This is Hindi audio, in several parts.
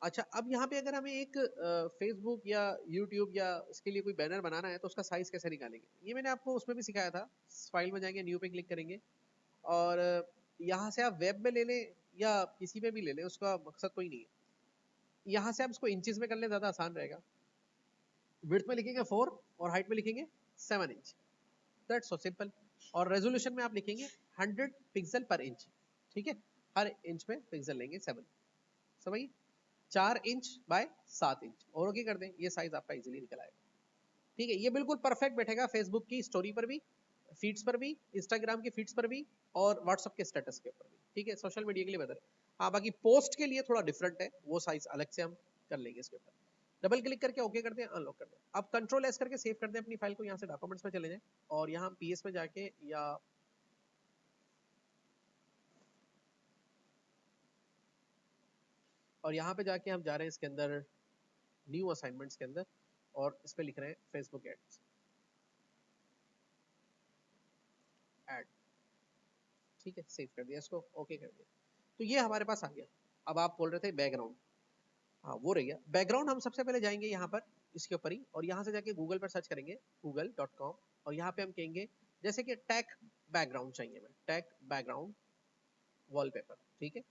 अच्छा, अब यहाँ पे अगर हमें एक फेसबुक या यूट्यूब या इसके लिए कोई बैनर बनाना है तो उसका साइज कैसे निकालेंगे, ये मैंने आपको उसमें भी सिखाया था। फाइल में जाएंगे, न्यू पे क्लिक करेंगे और यहाँ से आप वेब में ले लें या किसी में भी ले लें, उसका मकसद कोई नहीं है। यहाँ से आप इसको इंचेस में कर लें, ज्यादा आसान रहेगा। विड्थ में लिखेंगे 4 और हाइट में लिखेंगे 7 इंच। That's so simple. और रेजोल्यूशन में आप लिखेंगे 100 पिक्सल पर इंच। ठीक है, हर इंच में पिक्सल लेंगे 7। समझिए, 4 इंच बाय 7 इंच और ओके कर दें, ये साइज आपका इजीली निकल आएगा। ठीक है, ये बिल्कुल परफेक्ट बैठेगा फेसबुक की स्टोरी पर भी, फीड्स पर भी, इंस्टाग्राम की फीड्स पर भी और व्हाट्सएप के स्टेटस के ऊपर भी। ठीक है, सोशल मीडिया के लिए बेहतर। हाँ, बाकी पोस्ट के लिए थोड़ा डिफरेंट है, वो साइज अलग से हम कर लेंगे इसके ऊपर। डबल क्लिक करके ओके कर दें, अनलॉक कर दें। अब कंट्रोल एस करके सेव कर दें अपनी फाइल को। यहाँ से डॉक्यूमेंट्स में चले जाएं और यहाँ पीएस में जाके या और यहाँ पे जाके हम जा रहे हैं इसके अंदर न्यू असाइनमेंट्स के अंदर और इस पे लिख रहे हैं फेसबुक एड्स ऐड। ठीक है, सेव कर दिया इसको, ओके कर दिया। तो ये हमारे पास आ गया। अब आप बोल रहे थे बैकग्राउंड, हाँ वो रह गया बैकग्राउंड। हम सबसे पहले जाएंगे यहाँ पर इसके ऊपर ही और यहाँ से जाके गूगल पर सर्च करेंगे google.com और यहाँ पे हम कहेंगे जैसे कि टैग बैकग्राउंड चाहिए, मैं टैग बैकग्राउंड वॉलपेपर। ठीक है,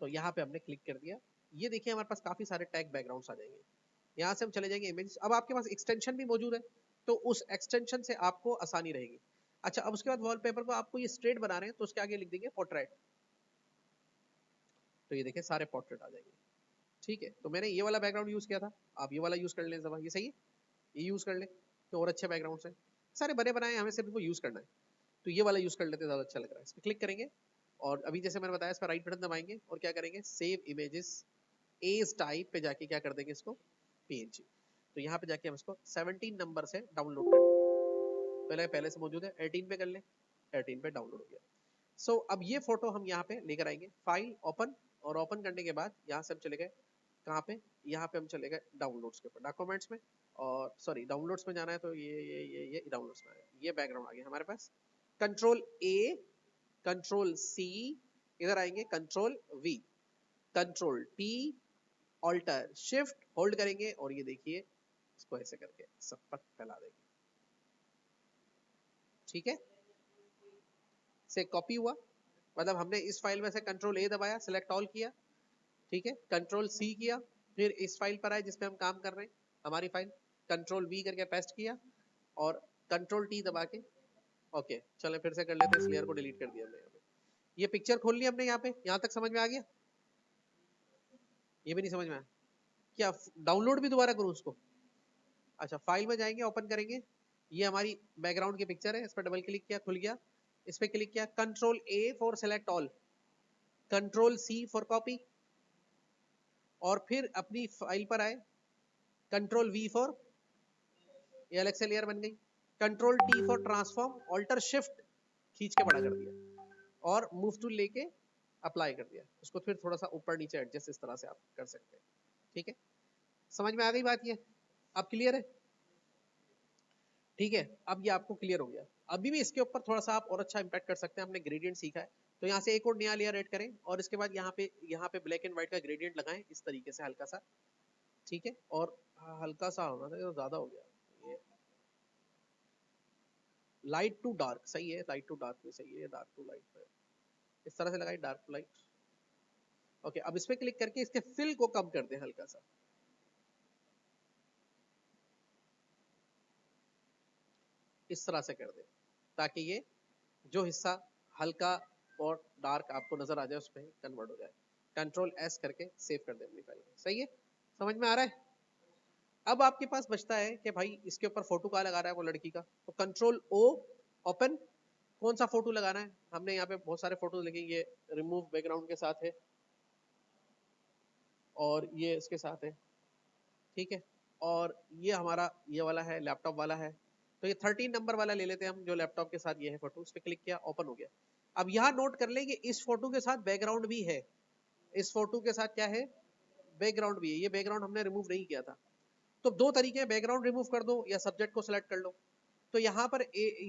तो यहाँ पे हमने क्लिक कर दिया। ये देखिए हमारे पास काफी सारे टैग बैकग्राउंड्स आ जाएंगे। यहाँ से हम चले जाएंगे इमेज। अब आपके पास एक्सटेंशन भी मौजूद है तो उस एक्सटेंशन से आपको आसानी रहेगी। अच्छा, अब उसके बाद वॉलपेपर को आपको ये स्ट्रेट बना रहे हैं तो उसके आगे लिख देंगे पोर्ट्रेट। तो ये देखिए सारे पोर्ट्रेट आ जाएंगे। ठीक है, तो मैंने ये वाला बैकग्राउंड यूज किया था, आप ये वाला यूज कर लें। ये सही है, ये यूज कर लें तो और अच्छे बैकग्राउंड हैं। सारे बने बनाए, हमें सिर्फ इनको यूज करना है। तो ये वाला यूज कर लेते हैं, ज्यादा अच्छा लग रहा है। इस पर क्लिक करेंगे और अभी जैसे मैंने बताया इस पर राइट बटन दबाएंगे और क्या करेंगे, सेव इमेजेस एज टाइप पे जाके क्या कर देंगे इसको, पीएनजी। तो यहाँ पे जाके हम इसको 17 नंबर से डाउनलोड कर लें। पहले से मौजूद है, 18 पे कर लें, 18 पे डाउनलोड हो गया। सो अब ये फोटो हम यहाँ पे लेकर आएंगे, फाइल ओपन, और ओपन करने के बाद यहाँ से हम चले गए कहाँ पे, यहाँ पे हम चले गए डाउनलोड्स के ऊपर, डॉक्यूमेंट्स में। और सॉरी, डाउनलोड्स में जाना है तो ये डाउनलोड्स में आ गया, ये बैकग्राउंड आ गया हमारे पास। कंट्रोल ए, कंट्रोल सी, इधर आएंगे control V, control T, alter shift hold करेंगे और ये देखिए इसको ऐसे करके सब पर फैला देंगे। ठीक है, से कॉपी हुआ, मतलब हमने इस फाइल में से कंट्रोल ए दबाया, सिलेक्ट ऑल किया। ठीक है, कंट्रोल सी किया, फिर इस फाइल पर आए जिसपे हम काम कर रहे हैं, हमारी फाइल, कंट्रोल वी करके पेस्ट किया और कंट्रोल टी दबा के ओके। चले फिर से कर लेते हैं, इस लेयर को डिलीट कर दिया हमने। यहाँ पे ये पिक्चर खोल ली हमने, यहाँ पे यहाँ तक समझ में आ गया? ये भी नहीं समझ में आया क्या? डाउनलोड भी दोबारा करूँ उसको? अच्छा, फाइल में जाएंगे, ओपन करेंगे, ये हमारी बैकग्राउंड की पिक्चर है, इस पर डबल क्लिक किया, खुल गया। इस पर क्लिक किया, control A for select all, control C for copy, और फिर अपनी फाइल पर आए, कंट्रोल वी फॉर, ये अलग से लेयर बन गई, control T for transform, alter shift खींच के बड़ा कर दिया और मूव टूल लेके अप्लाई कर दिया उसको। फिर थोड़ा सा ऊपर नीचे एडजस्ट इस तरह से आप कर सकते हैं। ठीक है, समझ में आ गई बात? ये अब क्लियर है? ठीक है, अब ये आपको क्लियर हो गया। अभी भी इसके ऊपर थोड़ा सा आप और अच्छा इंपैक्ट कर सकते हैं, हमने ग्रेडियंट सीखा है तो यहाँ से एक और नया लेयर ऐड करें और इसके बाद यहाँ पे ब्लैक एंड व्हाइट का ग्रेडियंट लगाएं इस तरीके से हल्का सा। ठीक है, और हल्का सा होना था, तो ज्यादा हो गया। ये लाइट टू डार्क सही है, लाइट टू डार्क भी सही है, डार्क टू लाइट है, इस तरह से लगाई, डार्क टू लाइट। ओके, अब इस पे क्लिक करके इसके फिल को कम कर दें हल्का सा, इस तरह से कर दें ताकि ये जो हिस्सा हल्का और डार्क आपको नजर आ जाए उसमें कन्वर्ट हो जाए। कंट्रोल एस करके सेव कर दें अपनी फाइल। सही है, समझ में आ रहा है? अब आपके पास बचता है कि भाई इसके ऊपर फोटो कहाँ लगा रहा है वो लड़की का, तो कंट्रोल ओ, ओपन, कौन सा फोटो लगाना है। हमने यहाँ पे बहुत सारे फोटो लगे, ये रिमूव बैकग्राउंड के साथ है और ये इसके साथ है। ठीक है, और ये हमारा ये वाला है, लैपटॉप वाला है। तो ये 13 नंबर वाला ले लेते हैं हम, जो लैपटॉप के साथ ये है फोटो। उस पर क्लिक किया, ओपन हो गया। अब यहाँ नोट कर लेंगे इस फोटो के साथ बैकग्राउंड भी है, इस फोटो के साथ क्या है, बैकग्राउंड भी है। ये बैकग्राउंड हमने रिमूव नहीं किया था। तो दो तरीके हैं, बैकग्राउंड रिमूव कर दो या सब्जेक्ट को सिलेक्ट कर लो। तो यहाँ पर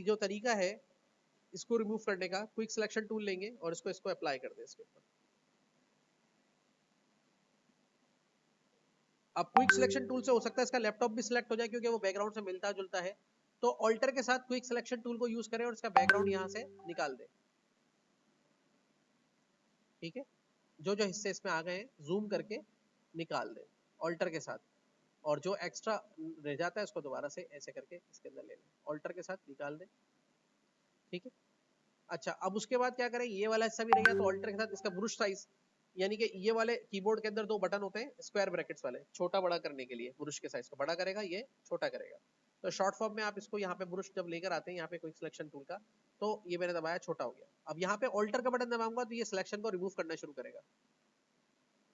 जो तरीका है इसको रिमूव करने का, क्विक सिलेक्शन टूल लेंगे और इसको इसको अप्लाई कर दें इसके ऊपर। अब क्विक सिलेक्शन टूल से हो सकता है इसका लैपटॉप भी सिलेक्ट हो जाए क्योंकि वो बैकग्राउंड से मिलता जुलता है, तो ऑल्टर के साथ क्विक सिलेक्शन टूल को यूज करें और इसका बैकग्राउंड यहां से निकाल दे। ठीक है, जो जो हिस्से इसमें आ गए हैं जूम करके निकाल दे ऑल्टर के साथ, और जो एक्स्ट्रा रह जाता है उसको दोबारा से ऐसे करके इसके अंदर ले लें, ऑल्टर के साथ निकाल दे। ठीक है, अच्छा अब उसके बाद क्या करें, ये वाला हिस्सा भी रह गया तो ऑल्टर के साथ इसका ब्रुश साइज, यानी कि ये वाले कीबोर्ड के अंदर दो बटन होते हैं स्क्वायर ब्रैकेट्स वाले, छोटा बड़ा करने के लिए ब्रुश के साइज को बड़ा करेगा, ये छोटा करेगा। तो शॉर्ट फॉर्म में आप इसको यहाँ पे ब्रुश जब लेकर आते हैं यहाँ पे क्विक सिलेक्शन टूल का, तो ये मैंने दबाया छोटा हो गया। अब यहाँ पे ऑल्टर का बटन दबाऊंगा तो ये सिलेक्शन को रिमूव करना शुरू करेगा,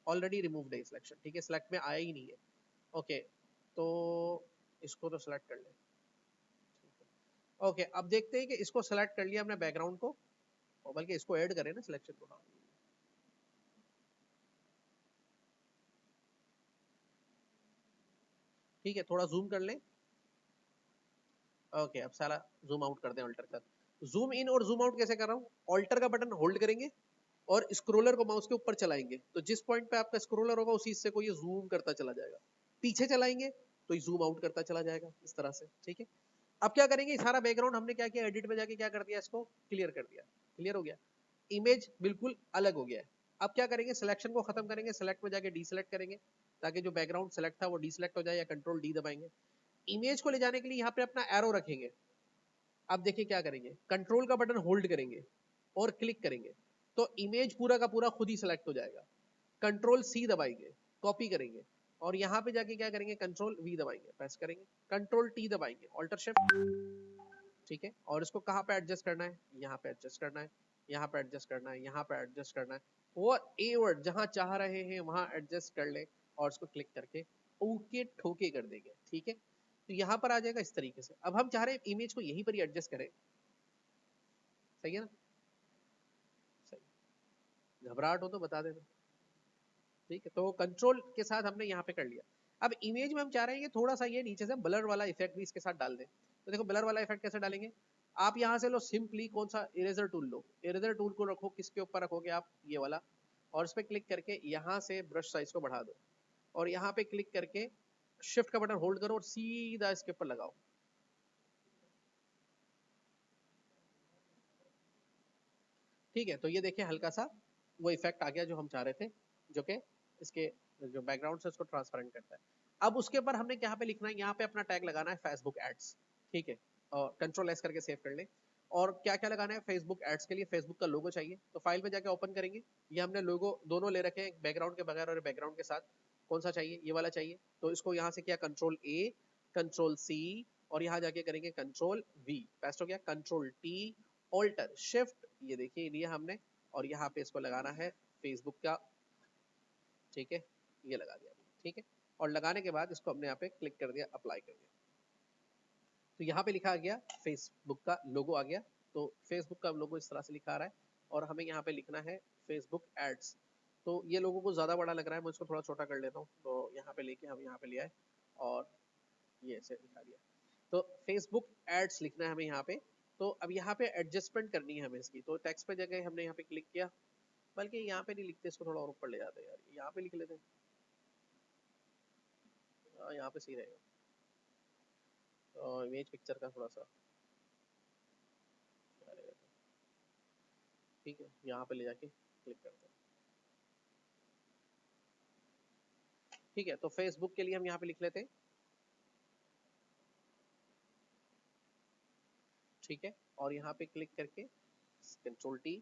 ऑलरेडी रिमूव्ड है सिलेक्शन। ठीक है, सिलेक्ट में आया ही नहीं है। ओके, तो इसको तो सिलेक्ट कर ले। ओके, अब देखते हैं कि इसको सिलेक्ट कर लिया हमने बैकग्राउंड को, और बल्कि इसको ऐड करें ना सिलेक्शन को। हाँ, ठीक है, थोड़ा जूम कर लें। ओके, अब सारा जूम आउट कर दें ऑल्टर का। जूम इन और जूम आउट कैसे कर रहा हूँ, ऑल्टर का बटन होल्ड करेंगे और स्क्रोलर को माउस के ऊपर चलाएंगे, तो जिस पॉइंट पे आपका स्क्रोलर होगा उसी हिस्से को ये जूम करता चला जाएगा। पीछे चलाएंगे तो ये जूम आउट करता चला जाएगा इस तरह से। ठीक है, अब क्या करेंगे, सारा बैकग्राउंड हमने क्या किया, एडिट में जाके क्या कर दिया, इसको क्लियर कर दिया। क्लियर हो गया, इमेज बिल्कुल अलग हो गया है। अब क्या करेंगे, सिलेक्शन को खत्म करेंगे, सिलेक्ट में जाके डीसिलेक्ट करेंगे ताकि जो बैकग्राउंड सिलेक्ट था वो डीसिलेक्ट हो जाए, या कंट्रोल डी दबाएंगे। इमेज को ले जाने के लिए यहाँ पे अपना एरो रखेंगे। अब देखिए क्या करेंगे, कंट्रोल का बटन होल्ड करेंगे और क्लिक करेंगे तो इमेज पूरा का पूरा खुद ही सिलेक्ट हो जाएगा। कंट्रोल सी दबाएंगे, कॉपी करेंगे, और यहाँ पे जाके क्या करेंगे, कंट्रोल वी दबाएंगे, प्रेस करेंगे, कंट्रोल टी दबाएंगे, ऑल्टर शिफ्ट। ठीक है, और इसको कहाँ पे एडजस्ट करना है, यहाँ पे एडजस्ट करना है, यहाँ पे एडजस्ट करना है, यहाँ पे एडजस्ट करना है, वो ए वर्ड जहाँ चाह रहे हैं वहां एडजस्ट कर ले, और इसको क्लिक करके ओके ठोके कर देंगे। ठीक है, तो यहाँ पर आ जाएगा इस तरीके से। अब हम चाह रहे हैं इमेज को यहीं पर ही एडजस्ट करें। सही है ना, सही, घबराहट हो तो बता देना। ठीक है, तो कंट्रोल के साथ हमने यहाँ पे कर लिया। अब इमेज में हम चाह रहे हैं कि थोड़ा सा ये नीचे से ब्लर वाला इफेक्ट भी इसके साथ डाल दें, तो देखो ब्लर वाला इफेक्ट कैसे डालेंगे, आप यहाँ से लो सिंपली कौन सा, इरेजर टूल लो, इरेजर टूल को रखो किसके ऊपर रखोगे आप, ये वाला, और इस पर क्लिक करके यहाँ से ब्रश साइज को बढ़ा दो, और यहाँ पे क्लिक करके शिफ्ट का बटन होल्ड करो और सीधा इसके ऊपर लगाओ। ठीक है, तो ये देखिए हल्का सा वो इफेक्ट आ गया जो हम चाह रहे थे, जो कि इसके जो बैकग्राउंड से उसको ट्रांसपेरेंट करता है। अब उसके ऊपर हमने यहाँ पे लिखना है, यहाँ पे अपना टैग लगाना है फेसबुक एड्स। ठीक है, और कंट्रोल एस करके सेव कर ले। और क्या क्या लगाना है फेसबुक एड्स के लिए, फेसबुक का लोगो चाहिए, तो फाइल में जाके ओपन करेंगे। ये हमने लोगो दोनों ले रखे हैं, बैकग्राउंड के बगैर और बैकग्राउंड के साथ। कौन सा चाहिए, ये वाला चाहिए, तो इसको यहाँ से किया कंट्रोल ए, कंट्रोल सी, और यहाँ जाके करेंगे कंट्रोल वी, पेस्ट हो गया, कंट्रोल टी, ऑल्टर शिफ्ट, ये देखिए लिया हमने, और यहाँ पे इसको लगाना है फेसबुक का। ठीक है, ये लगा दिया। ठीक है, और लगाने के बाद इसको हमने यहाँ पे क्लिक कर दिया, अप्लाई कर दिया, तो यहाँ पे लिखा आ गया फेसबुक का लोगो आ गया। तो फेसबुक का लोगो इस तरह से लिखा आ रहा है, और हमें यहाँ पे लिखना है फेसबुक एड्स। तो ये लोगों को ज्यादा बड़ा लग रहा है, मैं इसको थोड़ा छोटा कर लेता हूँ, तो यहाँ पे लेके हम यहाँ पे ले आए और ये ऐसे दिखा दिया। तो फेसबुक एड्स लिखना है हमें यहाँ पे। तो अब यहाँ पे एडजस्टमेंट करनी है हमें इसकी, तो टेक्स्ट पे जगह हमने यहाँ पे क्लिक किया, बल्कि यहाँ पे नहीं लिखते, इसको थोड़ा और ऊपर ले जाते हैं यार, यहाँ पे लिख लेते हैं। यहाँ पे सही रहेगा, तो इमेज पिक्चर का थोड़ा सा, ठीक है, यहाँ पे ले जाके क्लिक करते हैं। ठीक है, तो फेसबुक के लिए हम यहाँ पे लिख लेते हैं। ठीक है, और यहाँ पे क्लिक करके कंट्रोल टी,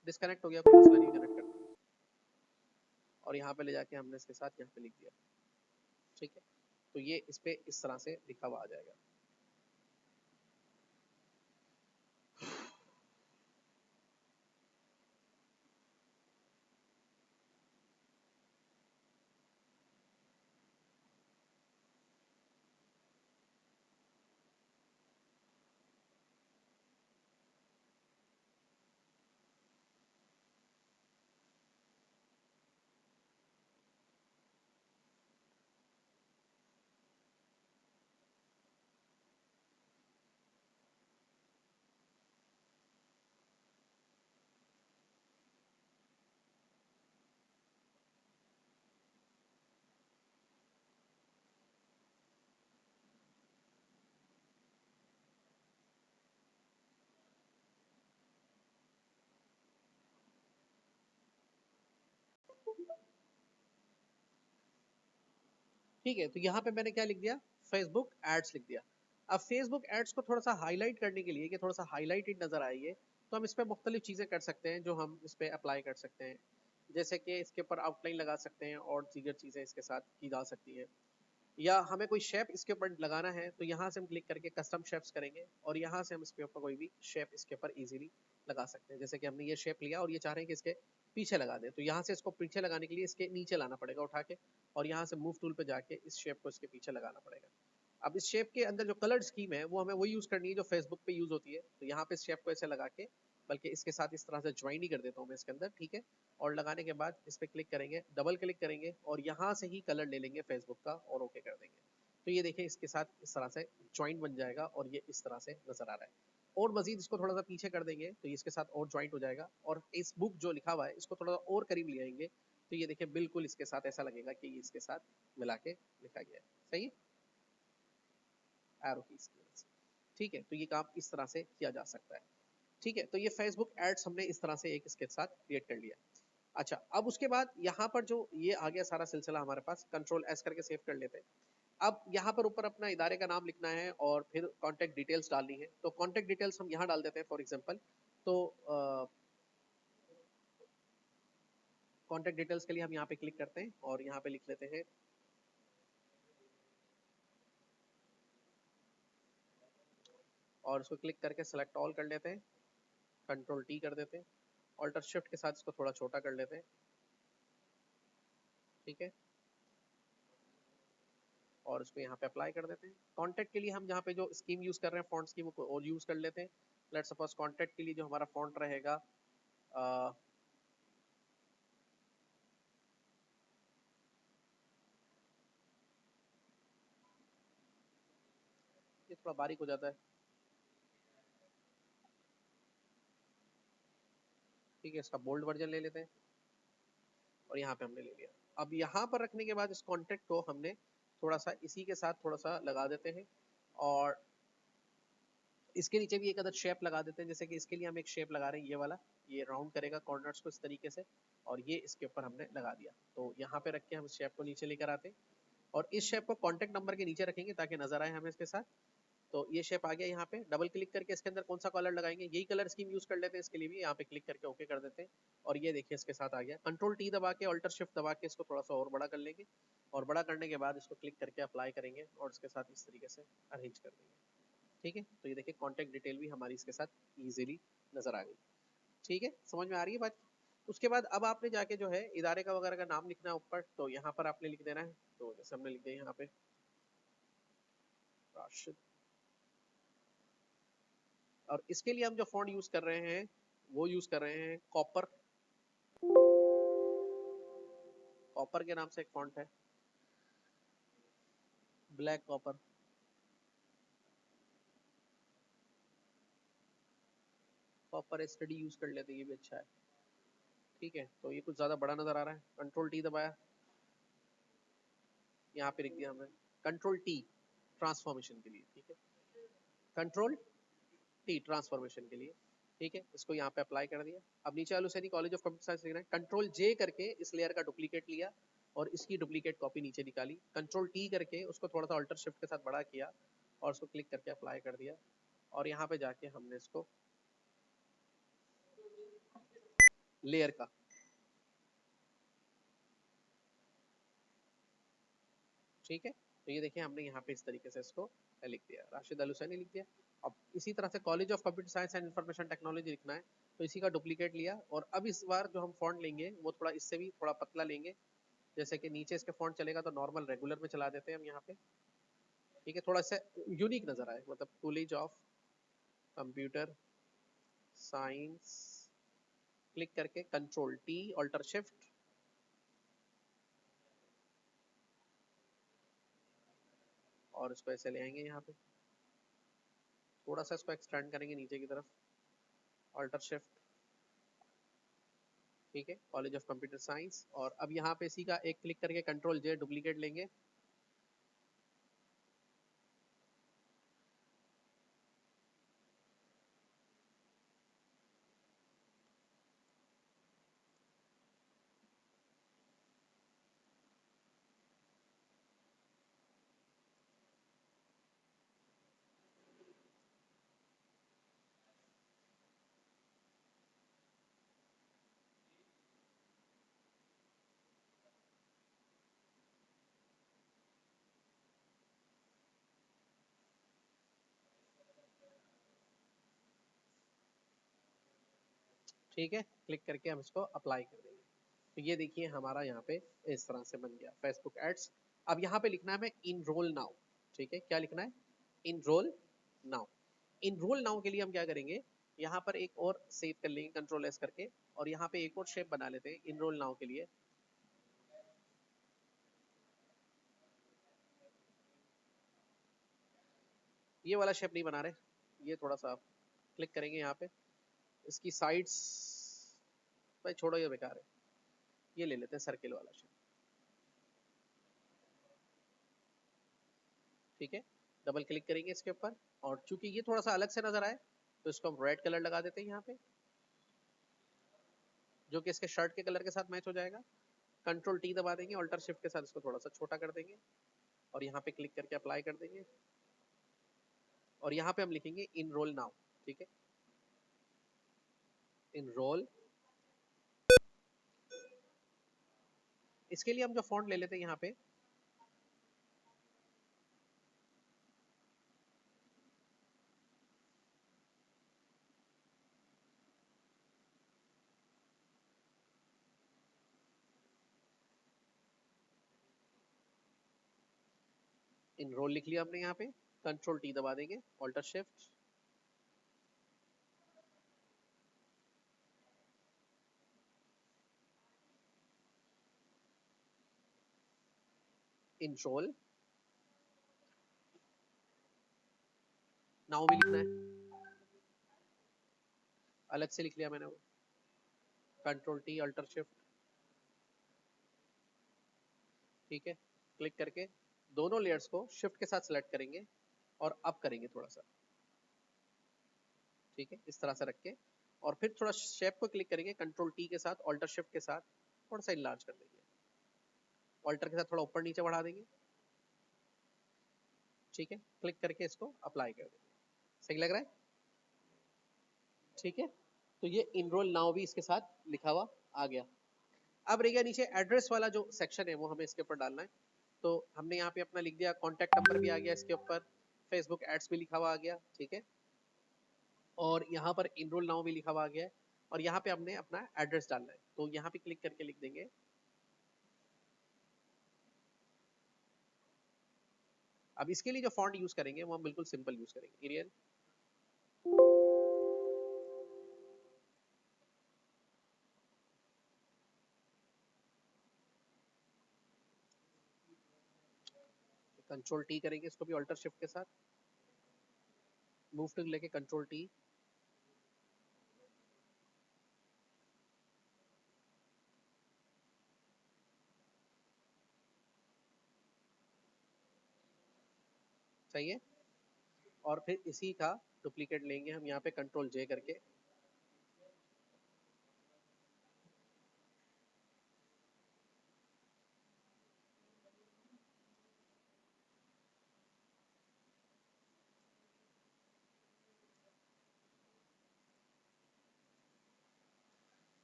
डिस्कनेक्ट हो गया, कोई मसला नहीं, कनेक्ट करना, और यहाँ पे ले जाके हमने इसके साथ यहाँ पे लिख दिया। ठीक है, तो ये इस पे इस तरह से लिखा हुआ आ जाएगा। ठीक है, तो यहाँ पे मैंने क्या लिख दिया, फेसबुक एड्स लिख दिया। अब फेसबुक एड्स को थोड़ा सा हाईलाइट करने के लिए कि थोड़ा सा हाईलाइटेड नजर आए ये, तो हम इस पे मुख्तलिफ चीजें कर सकते हैं जो हम इस पे अप्लाई कर सकते हैं। जैसे कि इसके ऊपर आउटलाइन लगा सकते हैं और दीगर चीजें इसके साथ की जा सकती है। या हमें कोई शेप इसके ऊपर लगाना है तो यहाँ से हम क्लिक करके कस्टम शेप्स करेंगे और यहाँ से हम इसके ऊपर कोई भी शेप इसके ऊपर इजीली लगा सकते हैं। जैसे कि हमने ये शेप लिया और ये चाह रहे हैं कि इसके पीछे लगा दें, तो यहाँ से इसको पीछे लगाने के लिए इसके नीचे लाना पड़ेगा उठा के, और यहाँ से मूव टूल पे जाके इस शेप को इसके पीछे लगाना पड़ेगा। अब इस शेप के अंदर जो कलर स्कीम है वो हमें वही यूज करनी है जो फेसबुक पे यूज होती है। तो यहाँ पे इस शेप को ऐसे लगा के, बल्कि इसके साथ इस तरह से ज्वाइन ही कर देता हूँ मैं इसके अंदर, ठीक है। और लगाने के बाद इस पे क्लिक करेंगे, डबल क्लिक करेंगे और यहाँ से ही कलर ले लेंगे फेसबुक का और ओके कर देंगे। तो ये देखिए इसके साथ इस तरह से ज्वाइंट बन जाएगा और ये इस तरह से नजर आ रहा है। और मजीद इसको थोड़ा सा पीछे कर देंगे तो ये इसके साथ और ज्वाइंट हो जाएगा, और इस बुक जो लिखा हुआ है इसको थोड़ा और करीब ले आएंगे तो ये देखिए बिल्कुल इसके साथ ऐसा लगेगा कि ये इसके साथ मिला के लिखा गया है। सही है, एरो कीज की वजह से। ठीक है, तो ये काम इस तरह से किया जा सकता है। ठीक है, तो ये फेसबुक एड्स हमने इस तरह से एक इसके साथ क्रिएट कर लिया। अच्छा, अब उसके बाद यहाँ पर जो ये आ गया सारा सिलसिला हमारे पास, कंट्रोल एस करके सेव कर लेते हैं। अब यहाँ पर ऊपर अपना इदारे का नाम लिखना है और फिर कॉन्टेक्ट डिटेल्स डालनी है। तो कॉन्टेक्ट डिटेल्स हम यहाँ डाल देते हैं फॉर एग्जांपल। तो कॉन्टेक्ट डिटेल्स के लिए हम यहाँ पे क्लिक करते हैं और यहाँ पे लिख लेते हैं और उसको क्लिक करके सेलेक्ट ऑल कर लेते हैं, कंट्रोल टी कर देते हैं, ऑल्टर शिफ्ट के साथ इसको थोड़ा छोटा कर लेते हैं। ठीक है, और उसको यहाँ पे अप्लाई कर देते हैं। कॉन्टेक्ट के लिए हम यहाँ पे जो स्कीम यूज कर रहे हैं फॉन्ट स्कीम को और यूज कर लेते हैं। लेट्स सपोज कॉन्टेक्ट के लिए जो हमारा फॉन्ट रहेगा ये थोड़ा बारीक हो जाता है। ठीक है, इसका बोल्ड वर्जन ले लेते हैं और यहाँ पे हमने ले लिया। अब यहाँ पर रखने के बाद इस कॉन्टेक्ट को हमने थोड़ा सा इसी के साथ थोड़ा सा लगा देते हैं और इसके नीचे भी एक अदर शेप लगा देते हैं। जैसे कि इसके लिए हम एक शेप लगा रहे हैं, ये वाला, ये राउंड करेगा कॉर्नर्स को इस तरीके से, और ये इसके ऊपर हमने लगा दिया। तो यहाँ पे रख के हम इस शेप को नीचे लेकर आते हैं और इस शेप को कॉन्टेक्ट नंबर के नीचे रखेंगे ताकि नजर आए हमें इसके साथ। तो ये शेप आ गया। यहाँ पे डबल क्लिक करके इसके अंदर कौन सा कलर लगाएंगे, यही कलर स्कीम यूज कर लेते हैं इसके लिए भी। यहाँ पे क्लिक करके ओके कर देते हैं और ये देखिए इसके साथ आ गया। कंट्रोल टी दबा के ऑल्टर शिफ्ट दबा के इसको थोड़ा सा और बड़ा कर लेंगे और बड़ा करने के बाद इसको क्लिक करके अप्लाई करेंगे और इसके साथ इस तरीके से अरेंज कर देंगे। ठीक है, तो ये देखिए कॉन्टेक्ट डिटेल भी हमारी इसके साथ इजीली नजर आ गई। ठीक है, समझ में आ रही है बात। उसके बाद अब आपने जाके जो है इदारे का वगैरह का नाम लिखना है ऊपर, तो यहाँ पर आपने लिख देना है। तो जैसे हमने लिख दिया यहाँ पे राशिद, और इसके लिए हम जो फॉन्ट यूज कर रहे हैं वो यूज कर रहे हैं कॉपर। कॉपर के नाम से एक फॉन्ट है, black copper. Copper study use कर लेते हैं, ये भी अच्छा है। ठीक है, तो ये कुछ ज्यादा बड़ा नजर आ रहा है, कंट्रोल टी दबाया, यहाँ पे लिख दिया हमने कंट्रोल टी ट्रांसफॉर्मेशन के लिए। ठीक है, कंट्रोल टी ट्रांसफॉर्मेशन के लिए। ठीक है, इसको यहाँ पे अप्लाई कर दिया। अब नीचे वालों से नहीं, कॉलेज ऑफ कंप्यूटर साइंस लिखना है। कंट्रोल जे करके इस लेयर का डुप्लीकेट लिया और इसकी डुप्लीकेट कॉपी नीचे निकाली। कंट्रोल टी करके उसको थोड़ा सा अल्टर शिफ्ट के साथ बड़ा किया और उसको क्लिक करके अप्लाई कर दिया और यहाँ पे जाके हमने इसको लेयर का, ठीक है, तो ये देखिए हमने यहाँ पे इस तरीके से इसको लिख दिया, राशिद अल हुसैनी लिख दिया। अब इसी तरह से college of computer science and information technology लिखना है, तो इसी का डुप्लीकेट लिया और अब इस बार जो हम फॉन्ट लेंगे वो थोड़ा इससे भी थोड़ा पतला लेंगे। जैसे कि नीचे इसके फॉन्ट चलेगा तो नॉर्मल रेगुलर में चला देते हैं हम यहाँ पे। ठीक है, थोड़ा सा यूनिक नजर आए, मतलब college of computer science, click करके कंट्रोल टी ऑल्टर शिफ्ट और इसको ऐसे ले आएंगे यहाँ पे, थोड़ा सा इसको एक्सटेंड करेंगे नीचे की तरफ, ऑल्टर शिफ्ट। ठीक है, कॉलेज ऑफ कंप्यूटर साइंस, और अब यहाँ पे इसी का एक क्लिक करके कंट्रोल जे डुप्लीकेट लेंगे ठीक है, क्लिक करके हम इसको अप्लाई कर देंगे। तो ये देखिए हमारा यहाँ पे इस तरह से बन गया फेसबुक एड्स। अब यहाँ पे लिखना है हमें इनरोल नाउ। ठीक है, क्या लिखना है? Enrol now. इनरोल नाउ के लिए हम क्या करेंगे, यहाँ पर एक और सेव कर लेंगे कंट्रोल एस करके, और यहाँ पे एक और शेप बना लेते हैं इनरोल नाउ के लिए। ये वाला शेप नहीं बना रहे, ये थोड़ा सा क्लिक करेंगे यहाँ पे, इसकी साइड्स भाई छोड़ो, ये बेकार है, ये ले लेते हैं सर्किल वाला शेप। ठीक है, डबल क्लिक करेंगे इसके ऊपर, और चूंकि ये थोड़ा सा अलग से नजर आए तो इसको हम रेड कलर लगा देते हैं यहाँ पे, जो कि इसके शर्ट के कलर के साथ मैच हो जाएगा। कंट्रोल टी दबा देंगे, ऑल्टर शिफ्ट के साथ इसको थोड़ा सा छोटा कर देंगे, और यहाँ पे क्लिक करके अप्लाई कर देंगे, और यहाँ पे हम लिखेंगे इनरोल नाउ। ठीक है, इनरोल। इसके लिए हम जो फॉन्ट ले लेते हैं यहाँ पे, इनरोल लिख लिया हमने यहाँ पे, कंट्रोल टी दबा देंगे, ऑल्टर शिफ्ट, इनरोल नाउ भी लिखना है, अलग से लिख लिया मैंने वो, कंट्रोल टी अल्टर शिफ्ट। ठीक है, क्लिक करके दोनों लेयर्स को शिफ्ट के साथ सिलेक्ट करेंगे और अप करेंगे थोड़ा सा। ठीक है, इस तरह से रख के, और फिर थोड़ा शेप को क्लिक करेंगे कंट्रोल टी के साथ, ऑल्टर शिफ्ट के साथ थोड़ा सा इनलार्ज कर देंगे, ऑल्टर के साथ थोड़ा ऊपर नीचे बढ़ा देंगे। ठीक है, क्लिक करके इसको अप्लाई कर देंगे। सही लग रहा है? ठीक है, तो ये इनरोल नाउ भी इसके साथ लिखा हुआ आ गया। अब रह गया नीचे एड्रेस वाला जो सेक्शन है, वो हमें इसके ऊपर डालना है। तो हमने यहाँ पे अपना लिख दिया, कॉन्टैक्ट नंबर भी आ गया इसके ऊपर, फेसबुक एड्स भी लिखा हुआ आ गया। ठीक है, और यहाँ पर इनरोल नाउ भी लिखा हुआ आ गया है, और यहाँ पे हमने अपना एड्रेस डालना है, तो यहाँ पे क्लिक करके लिख देंगे अब इसके लिए जो फॉन्ट यूज करेंगे वो हम बिल्कुल सिंपल यूज करेंगे, एरियल। कंट्रोल टी करेंगे इसको भी ऑल्टर शिफ्ट के साथ, मूव टू लेके कंट्रोल टी। सही है, और फिर इसी का डुप्लीकेट लेंगे हम यहाँ पे कंट्रोल जे करके,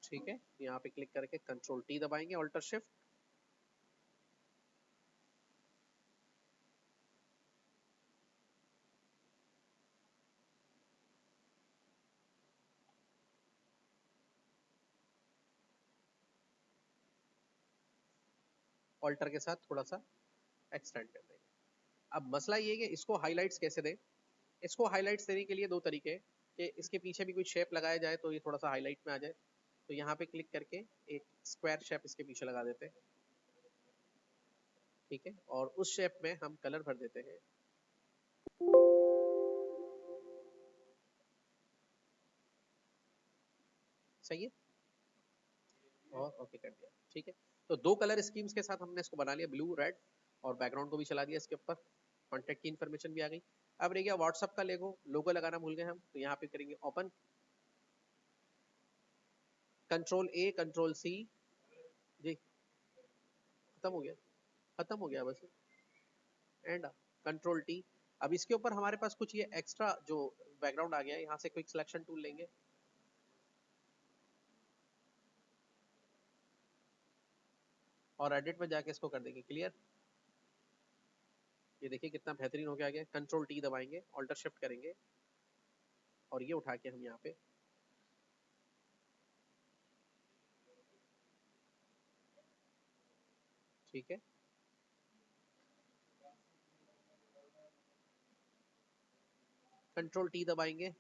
ठीक है, यहाँ पे क्लिक करके कंट्रोल टी दबाएंगे, ऑल्टर शिफ्ट, ऑल्टर के साथ थोड़ा सा एक्सटेंड कर देंगे। अब मसला ये है कि इसको हाईलाइट्स कैसे दें। इसको हाईलाइट्स देने के लिए दो तरीके हैं, कि इसके पीछे भी कोई शेप लगाया जाए तो ये थोड़ा सा हाईलाइट में आ जाए। तो यहाँ पे क्लिक करके एक स्क्वायर शेप इसके पीछे लगा देते हैं। ठीक है, और उस शेप में हम कलर भर देते हैं। सही है, और ओके कर दिया। ठीक है, तो दो कलर स्कीम्स के साथ हमने इसको बना लिया, ब्लू रेड, और बैकग्राउंड को भी चला दिया इसके ऊपर, कॉन्टेक्ट की इन्फॉर्मेशन भी आ गई। अब रह गया व्हाट्सअप का लोगो, लोगो लगाना भूल गए हम, तो यहाँ पे करेंगे open, control A control C, जी खत्म हो गया, खत्म हो गया बस, एंड कंट्रोल टी। अब इसके ऊपर हमारे पास कुछ ये एक्स्ट्रा जो बैकग्राउंड आ गया है, यहाँ से क्विक सिलेक्शन टूल लेंगे, और एडिट में जाके इसको कर देंगे क्लियर। ये देखिए कितना बेहतरीन हो गया, आ गया। कंट्रोल टी दबाएंगे, ऑल्टर शिफ्ट करेंगे, और ये उठा के हम यहाँ पे ठीक है, कंट्रोल टी दबाएंगे,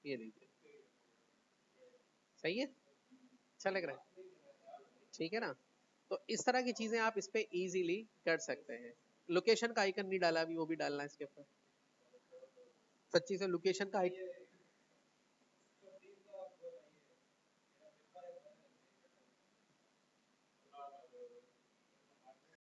ये देखिए सही है, अच्छा लग रहा है, ठीक है ना। तो इस तरह की चीजें आप इस पे इजीली कर सकते हैं। लोकेशन का आइकन नहीं डाला अभी, वो भी डालना है इसके ऊपर, सच्ची से लोकेशन का